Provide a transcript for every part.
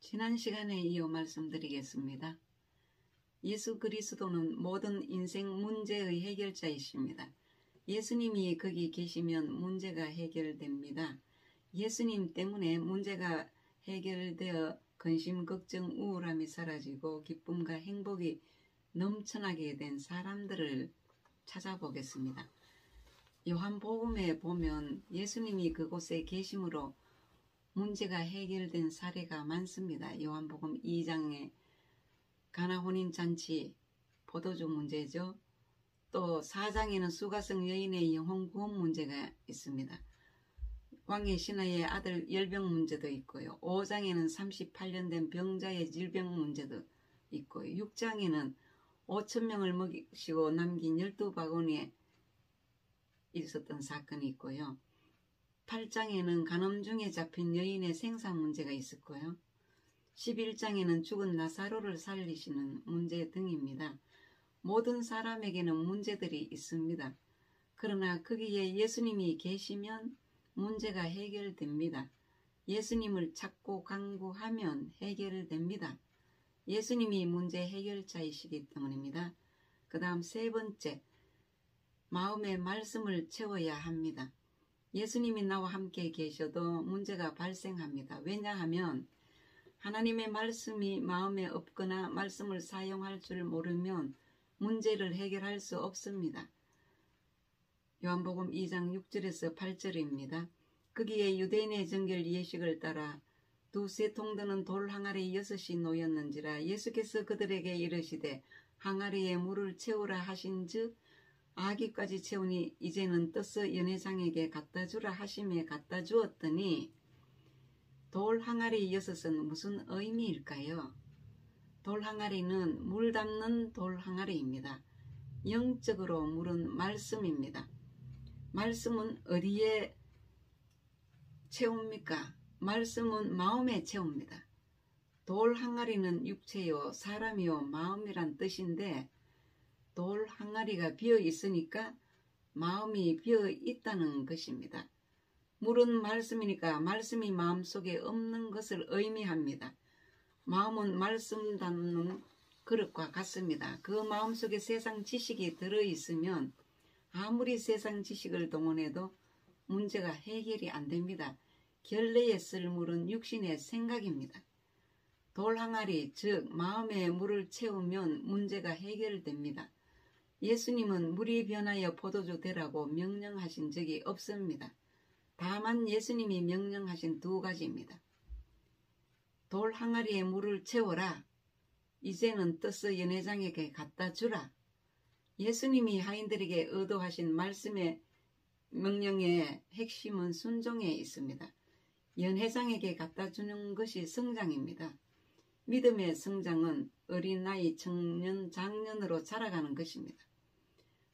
지난 시간에 이어 말씀드리겠습니다. 예수 그리스도는 모든 인생 문제의 해결자이십니다. 예수님이 거기 계시면 문제가 해결됩니다. 예수님 때문에 문제가 해결되어 근심, 걱정, 우울함이 사라지고 기쁨과 행복이 넘쳐나게 된 사람들을 찾아보겠습니다. 요한복음에 보면 예수님이 그곳에 계심으로 문제가 해결된 사례가 많습니다. 요한복음 2장에 가나 혼인잔치, 포도주 문제죠. 또 4장에는 수가성 여인의 영혼 구원 문제가 있습니다. 왕의 신하의 아들 열병 문제도 있고요. 5장에는 38년 된 병자의 질병 문제도 있고요. 6장에는 5,000명을 먹이시고 남긴 12바구니에 있었던 사건이 있고요. 8장에는 간암 중에 잡힌 여인의 생사 문제가 있었고요. 11장에는 죽은 나사로를 살리시는 문제 등입니다. 모든 사람에게는 문제들이 있습니다. 그러나 거기에 예수님이 계시면 문제가 해결됩니다. 예수님을 찾고 간구하면 해결됩니다. 예수님이 문제 해결자이시기 때문입니다. 그 다음 세 번째, 마음의 말씀을 채워야 합니다. 예수님이 나와 함께 계셔도 문제가 발생합니다. 왜냐하면 하나님의 말씀이 마음에 없거나 말씀을 사용할 줄 모르면 문제를 해결할 수 없습니다. 요한복음 2장 6절에서 8절입니다. 거기에 유대인의 정결 예식을 따라 두세 통 드는 돌 항아리 6이 놓였는지라 예수께서 그들에게 이르시되 항아리에 물을 채우라 하신즉 아기까지 채우니 이제는 떠서 연회장에게 갖다 주라 하심에 갖다 주었더니 돌 항아리 6은 무슨 의미일까요? 돌 항아리는 물 담는 돌 항아리입니다. 영적으로 물은 말씀입니다. 말씀은 어디에 채웁니까? 말씀은 마음에 채웁니다. 돌 항아리는 육체요, 사람이요, 마음이란 뜻인데 돌 항아리가 비어 있으니까 마음이 비어 있다는 것입니다. 물은 말씀이니까 말씀이 마음속에 없는 것을 의미합니다. 마음은 말씀 담는 그릇과 같습니다. 그 마음속에 세상 지식이 들어있으면 아무리 세상 지식을 동원해도 문제가 해결이 안 됩니다. 결례에 쓸 물은 육신의 생각입니다. 돌 항아리, 즉 마음에 물을 채우면 문제가 해결됩니다. 예수님은 물이 변하여 포도주 되라고 명령하신 적이 없습니다. 다만 예수님이 명령하신 두 가지입니다. 돌 항아리에 물을 채워라. 이제는 떠서 연회장에게 갖다 주라. 예수님이 하인들에게 의도하신 말씀의 명령의 핵심은 순종에 있습니다. 연회장에게 갖다 주는 것이 성장입니다. 믿음의 성장은 어린아이, 청년, 장년으로 자라가는 것입니다.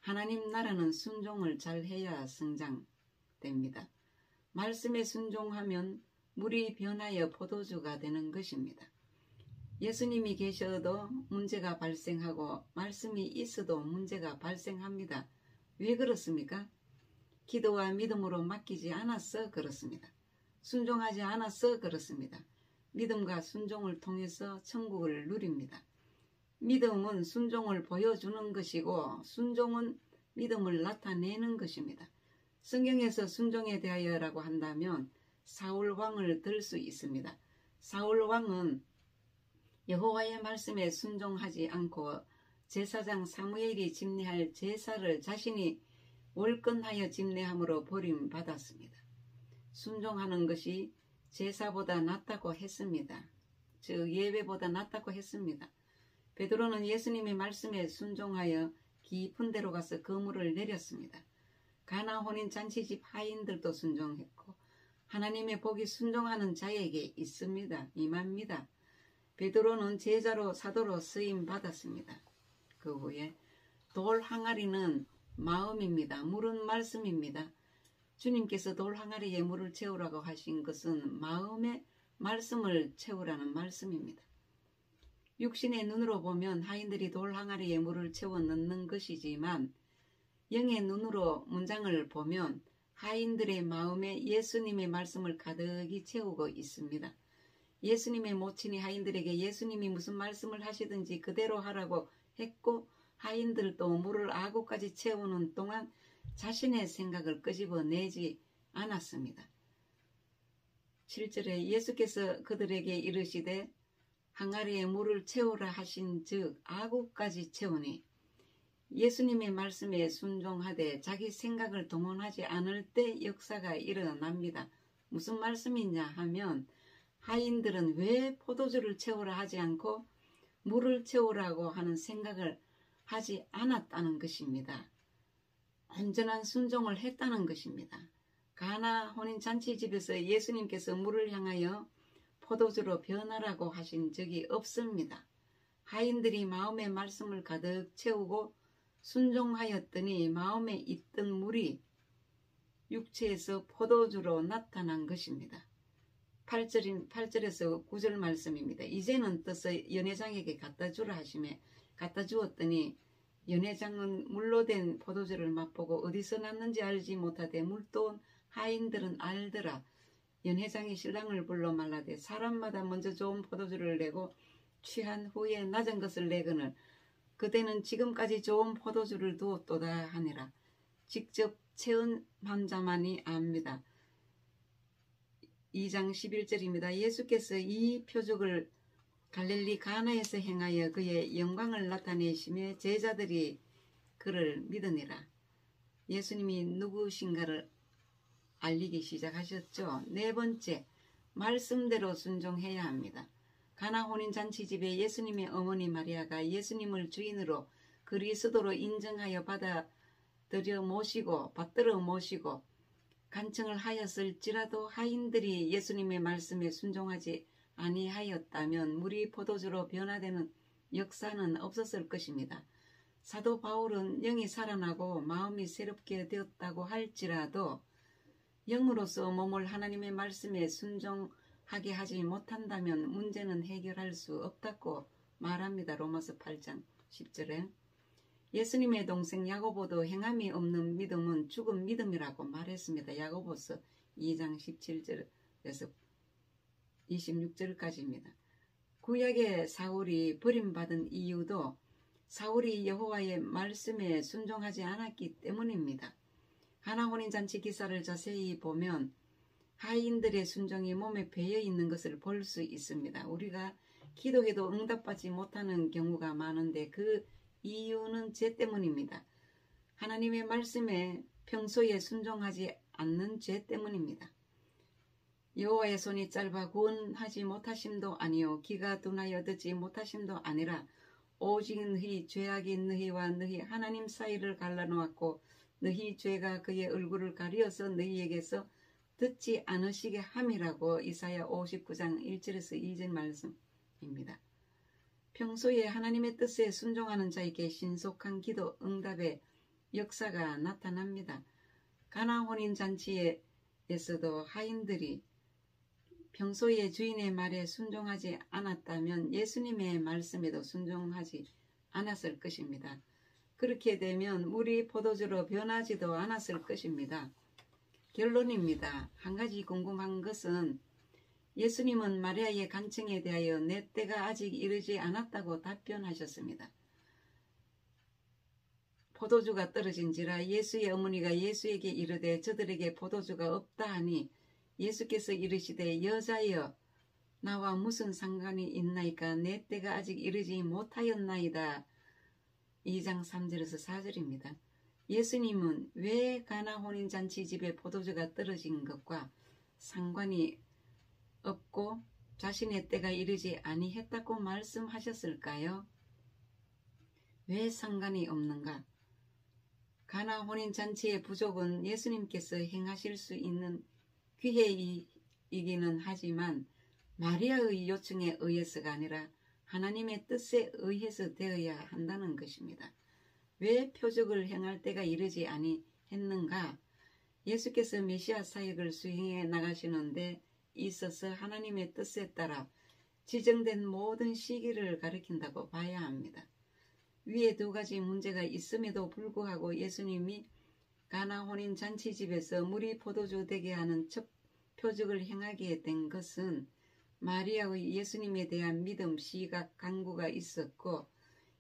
하나님 나라는 순종을 잘해야 성장됩니다. 말씀에 순종하면 물이 변하여 포도주가 되는 것입니다. 예수님이 계셔도 문제가 발생하고 말씀이 있어도 문제가 발생합니다. 왜 그렇습니까? 기도와 믿음으로 맡기지 않아서 그렇습니다. 순종하지 않아서 그렇습니다. 믿음과 순종을 통해서 천국을 누립니다. 믿음은 순종을 보여주는 것이고 순종은 믿음을 나타내는 것입니다. 성경에서 순종에 대하여라고 한다면 사울 왕을 들 수 있습니다. 사울 왕은 여호와의 말씀에 순종하지 않고 제사장 사무엘이 집례할 제사를 자신이 월권하여 집례함으로 버림받았습니다. 순종하는 것이 제사보다 낫다고 했습니다. 즉 예배보다 낫다고 했습니다. 베드로는 예수님의 말씀에 순종하여 깊은 데로 가서 그물을 내렸습니다. 가나 혼인 잔치집 하인들도 순종했고 하나님의 복이 순종하는 자에게 있습니다. 임합니다. 베드로는 제자로 사도로 쓰임 받았습니다. 그 후에 돌 항아리는 마음입니다. 물은 말씀입니다. 주님께서 돌 항아리에 물을 채우라고 하신 것은 마음의 말씀을 채우라는 말씀입니다. 육신의 눈으로 보면 하인들이 돌 항아리에 물을 채워 넣는 것이지만 영의 눈으로 문장을 보면 하인들의 마음에 예수님의 말씀을 가득히 채우고 있습니다. 예수님의 모친이 하인들에게 예수님이 무슨 말씀을 하시든지 그대로 하라고 했고, 하인들도 물을 아구까지 채우는 동안 자신의 생각을 끄집어내지 않았습니다. 7절에 예수께서 그들에게 이르시되 항아리에 물을 채우라 하신 즉 아구까지 채우니, 예수님의 말씀에 순종하되 자기 생각을 동원하지 않을 때 역사가 일어납니다. 무슨 말씀이냐 하면, 하인들은 왜 포도주를 채우라 하지 않고 물을 채우라고 하는 생각을 하지 않았다는 것입니다. 온전한 순종을 했다는 것입니다. 가나 혼인잔치집에서 예수님께서 물을 향하여 포도주로 변하라고 하신 적이 없습니다. 하인들이 마음의 말씀을 가득 채우고 순종하였더니 마음에 있던 물이 육체에서 포도주로 나타난 것입니다. 8절에서 9절 말씀입니다. 이제는 떠서 연회장에게 갖다 주라 하시매 갖다 주었더니 연회장은 물로 된 포도주를 맛보고 어디서 났는지 알지 못하되 물도 하인들은 알더라. 연회장이 신랑을 불러 말하되 사람마다 먼저 좋은 포도주를 내고 취한 후에 낮은 것을 내거늘 그대는 지금까지 좋은 포도주를 두었도다 하니라. 직접 체험한 자만이 압니다. 2장 11절입니다. 예수께서 이 표적을 갈릴리 가나에서 행하여 그의 영광을 나타내시며 제자들이 그를 믿으니라. 예수님이 누구신가를 알리기 시작하셨죠. 네 번째, 말씀대로 순종해야 합니다. 가나 혼인잔치집에 예수님의 어머니 마리아가 예수님을 주인으로 그리스도로 인정하여 받들어 모시고 간청을 하였을지라도 하인들이 예수님의 말씀에 순종하지 아니하였다면 물이 포도주로 변화되는 역사는 없었을 것입니다. 사도 바울은 영이 살아나고 마음이 새롭게 되었다고 할지라도 영으로서 몸을 하나님의 말씀에 순종하게 하지 못한다면 문제는 해결할 수 없다고 말합니다. 로마서 8장 10절에. 예수님의 동생 야고보도 행함이 없는 믿음은 죽은 믿음이라고 말했습니다. 야고보서 2장 17절에서 26절까지입니다. 구약의 사울이 버림받은 이유도 사울이 여호와의 말씀에 순종하지 않았기 때문입니다. 가나 혼인잔치 기사를 자세히 보면 하인들의 순종이 몸에 배어 있는 것을 볼 수 있습니다. 우리가 기도해도 응답받지 못하는 경우가 많은데 그 이유는 죄 때문입니다. 하나님의 말씀에 평소에 순종하지 않는 죄 때문입니다. 여호와의 손이 짧아 구원하지 못하심도 아니요 귀가 둔하여 듣지 못하심도 아니라 오직 너희 죄악인 너희와 너희 하나님 사이를 갈라놓았고 너희 죄가 그의 얼굴을 가리어서 너희에게서 듣지 않으시게 함이라고 이사야 59장 1절에서 2절 말씀입니다. 평소에 하나님의 뜻에 순종하는 자에게 신속한 기도 응답의 역사가 나타납니다. 가나 혼인잔치에서도 하인들이 평소에 주인의 말에 순종하지 않았다면 예수님의 말씀에도 순종하지 않았을 것입니다. 그렇게 되면 물이 포도주로 변하지도 않았을 것입니다. 결론입니다. 한 가지 궁금한 것은 예수님은 마리아의 간청에 대하여 내 때가 아직 이르지 않았다고 답변하셨습니다. 포도주가 떨어진지라 예수의 어머니가 예수에게 이르되 저들에게 포도주가 없다 하니 예수께서 이르시되 여자여 나와 무슨 상관이 있나이까 내 때가 아직 이르지 못하였나이다. 2장 3절에서 4절입니다. 예수님은 왜 가나 혼인잔치 집에 포도주가 떨어진 것과 상관이 없고 자신의 때가 이르지 아니했다고 말씀하셨을까요? 왜 상관이 없는가? 가나 혼인잔치의 부족은 예수님께서 행하실 수 있는 기회이기는 하지만 마리아의 요청에 의해서가 아니라 하나님의 뜻에 의해서 되어야 한다는 것입니다. 왜 표적을 행할 때가 이르지 아니했는가? 예수께서 메시아 사역을 수행해 나가시는데 있어서 하나님의 뜻에 따라 지정된 모든 시기를 가리킨다고 봐야 합니다. 위에 두 가지 문제가 있음에도 불구하고 예수님이 가나 혼인 잔치집에서 물이 포도주 되게 하는 첫 표적을 행하게 된 것은 마리아의 예수님에 대한 믿음, 시각, 간구가 있었고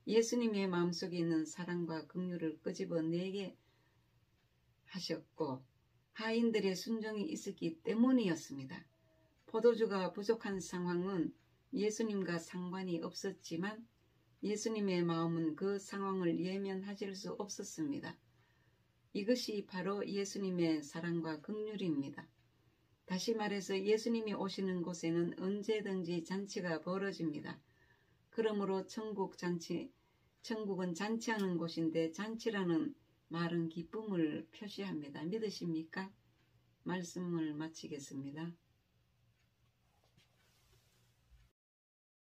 예수님의 마음속에 있는 사랑과 긍휼을 끄집어내게 하셨고 하인들의 순종이 있었기 때문이었습니다. 포도주가 부족한 상황은 예수님과 상관이 없었지만 예수님의 마음은 그 상황을 예면하실 수 없었습니다. 이것이 바로 예수님의 사랑과 긍휼입니다. 다시 말해서 예수님이 오시는 곳에는 언제든지 잔치가 벌어집니다. 그러므로 천국은 잔치하는 곳인데 잔치라는 말은 기쁨을 표시합니다. 믿으십니까? 말씀을 마치겠습니다.